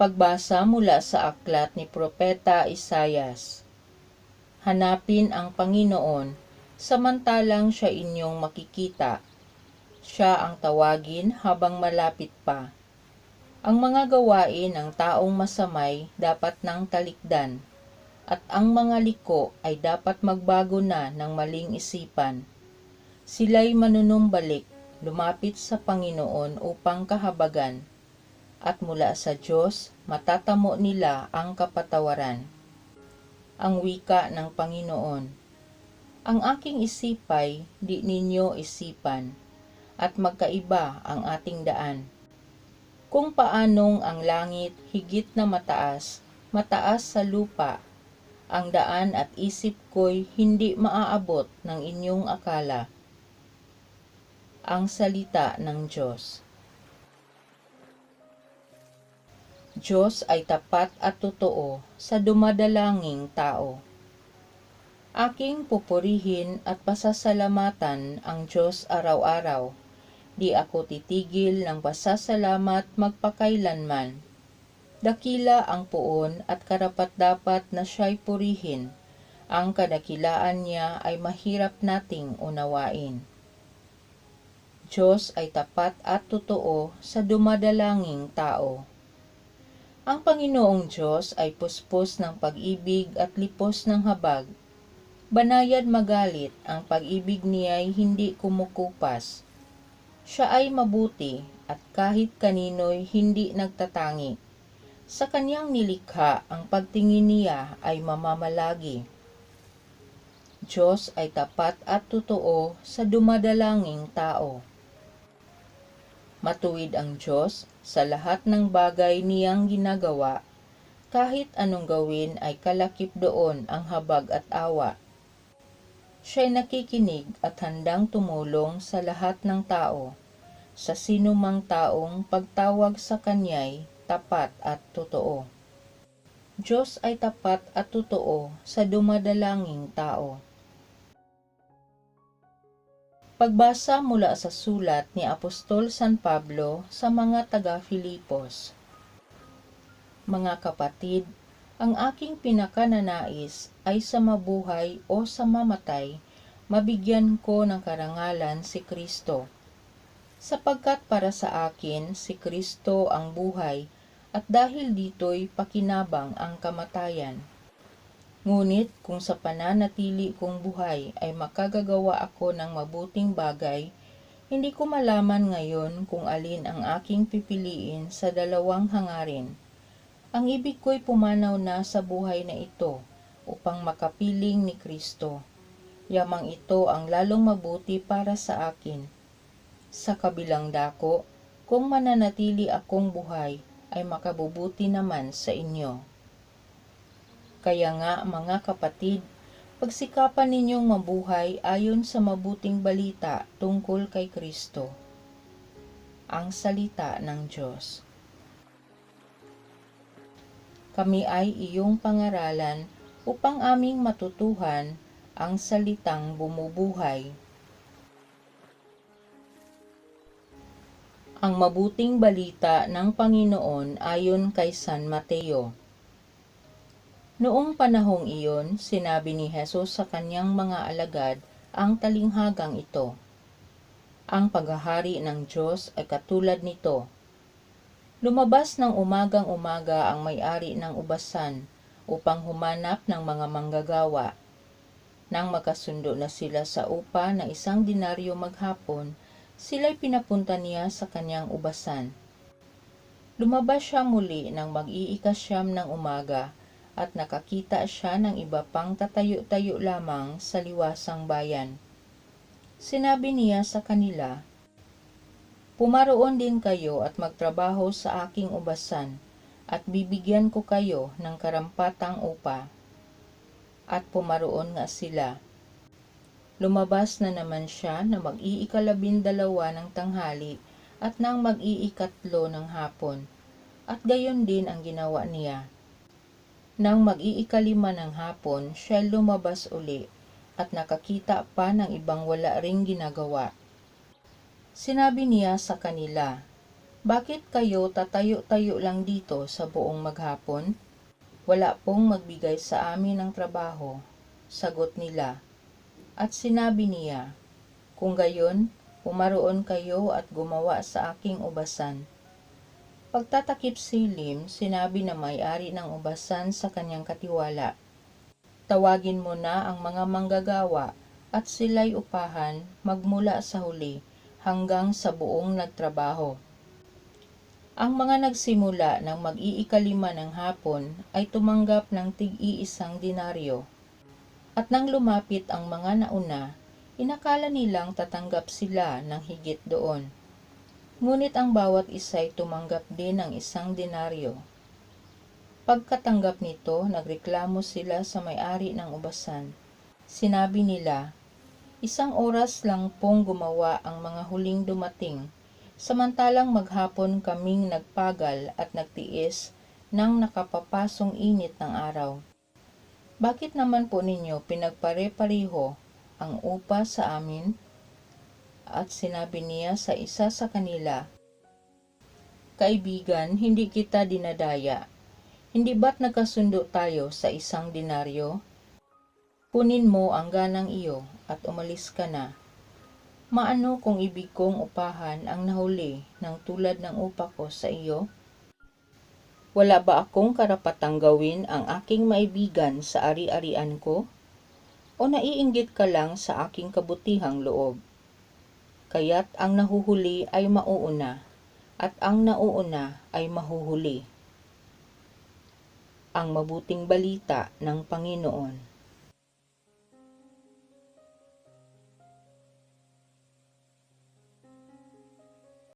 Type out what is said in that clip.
Pagbasa mula sa aklat ni Propeta Isayas. Hanapin ang Panginoon, samantalang siya inyong makikita. Siya ang tawagin habang malapit pa. Ang mga gawain ng taong masamay dapat nang talikdan, at ang mga liko ay dapat magbago na ng maling isipan. Sila'y manunumbalik, lumapit sa Panginoon upang kahabagan, at mula sa Diyos matatamo nila ang kapatawaran. Ang wika ng Panginoon: ang aking isipay di ninyo isipan, at magkaiba ang ating daan. Kung paanong ang langit higit na mataas, mataas sa lupa, ang daan at isip ko'y hindi maaabot ng inyong akala. Ang salita ng Diyos. Diyos ay tapat at totoo sa dumadalanging tao. Aking pupurihin at pasasalamatan ang Diyos araw-araw. Di ako titigil ng pasasalamat magpakailanman. Dakila ang puon at karapat-dapat na siya'y purihin. Ang kadakilaan niya ay mahirap nating unawain. Diyos ay tapat at totoo sa dumadalanging tao. Ang Panginoong Diyos ay puspos ng pag-ibig at lipos ng habag. Banayad magalit, ang pag-ibig niya'y hindi kumukupas. Siya ay mabuti at kahit kanino'y hindi nagtatangi. Sa kanyang nilikha, ang pagtingin niya ay mamamalagi. Diyos ay tapat at totoo sa dumadalanging tao. Matuwid ang Diyos sa lahat ng bagay niyang ginagawa. Kahit anong gawin ay kalakip doon ang habag at awa. Siya'y nakikinig at handang tumulong sa lahat ng tao. Sa sinumang taong pagtawag sa kanya'y tapat at totoo. Diyos ay tapat at totoo sa dumadalanging tao. Pagbasa mula sa sulat ni Apostol San Pablo sa mga taga-Filipos. Mga kapatid, ang aking pinakananais ay sa mabuhay o sa mamatay, mabigyan ko ng karangalan si Kristo. Sapagkat para sa akin si Kristo ang buhay, at dahil dito'y pakinabang ang kamatayan. Ngunit kung sa pananatili kong buhay ay makagagawa ako ng mabuting bagay, hindi ko malaman ngayon kung alin ang aking pipiliin sa dalawang hangarin. Ang ibig ko'y pumanaw na sa buhay na ito upang makapiling ni Kristo. Yamang ito ang lalong mabuti para sa akin. Sa kabilang dako, kung mananatili akong buhay, ay makabubuti naman sa inyo. Kaya nga mga kapatid, pagsikapan ninyong mabuhay ayon sa mabuting balita tungkol kay Kristo. Ang salita ng Diyos. Kami ay iyong pangaralan upang aming matutuhan ang salitang bumubuhay. Ang mabuting balita ng Panginoon ayon kay San Mateo. Noong panahong iyon, sinabi ni Jesus sa kanyang mga alagad ang talinghagang ito. Ang paghahari ng Diyos ay katulad nito. Lumabas ng umagang-umaga ang may-ari ng ubasan upang humanap ng mga manggagawa. Nang magkasundo na sila sa upa ng 1 denaryo maghapon, sila'y pinapunta niya sa kanyang ubasan. Lumabas siya muli ng mag-iikasyam ng umaga, at nakakita siya ng iba pang tatayo-tayo lamang sa liwasang bayan. Sinabi niya sa kanila, "Pumaroon din kayo at magtrabaho sa aking ubasan, at bibigyan ko kayo ng karampatang upa." At pumaroon nga sila. Lumabas na naman siya na mag-iikalabindalawa ng tanghali at nang mag-iikatlo ng hapon, at gayon din ang ginawa niya. Nang mag-iikalima ng hapon, siya lumabas uli at nakakita pa ng ibang wala ring ginagawa. Sinabi niya sa kanila, Bakit kayo tatayo-tayo lang dito sa buong maghapon? Wala pong magbigay sa amin ng trabaho, sagot nila. At sinabi niya, kung gayon, pumaroon kayo at gumawa sa aking ubasan. Pagtatakip silim, sinabi na may-ari ng ubasan sa kanyang katiwala, tawagin mo na ang mga manggagawa at sila'y upahan magmula sa huli hanggang sa buong nagtrabaho. Ang mga nagsimula ng mag-iikalima ng hapon ay tumanggap ng tig-iisang denaryo. At nang lumapit ang mga nauna, inakala nilang tatanggap sila ng higit doon. Ngunit ang bawat isa'y tumanggap din ng 1 denaryo. Pagkatanggap nito, nagreklamo sila sa may-ari ng ubasan. Sinabi nila, 1 oras lang pong gumawa ang mga huling dumating, samantalang maghapon kaming nagpagal at nagtiis ng nakapapasong init ng araw. Bakit naman po ninyo pinagpare-pareho ang upa sa amin? At sinabi niya sa isa sa kanila, Kaibigan, hindi kita dinadaya. Hindi ba't nagkasundo tayo sa 1 denaryo? Kunin mo ang ganang iyo at umalis ka na. Maano kung ibig kong upahan ang nahuli ng tulad ng upa ko sa iyo? Wala ba akong karapatang gawin ang aking maibigan sa ari-arian ko? O naiinggit ka lang sa aking kabutihang loob? Kaya't ang nahuhuli ay mauuna, at ang nauuna ay mahuhuli. Ang mabuting balita ng Panginoon.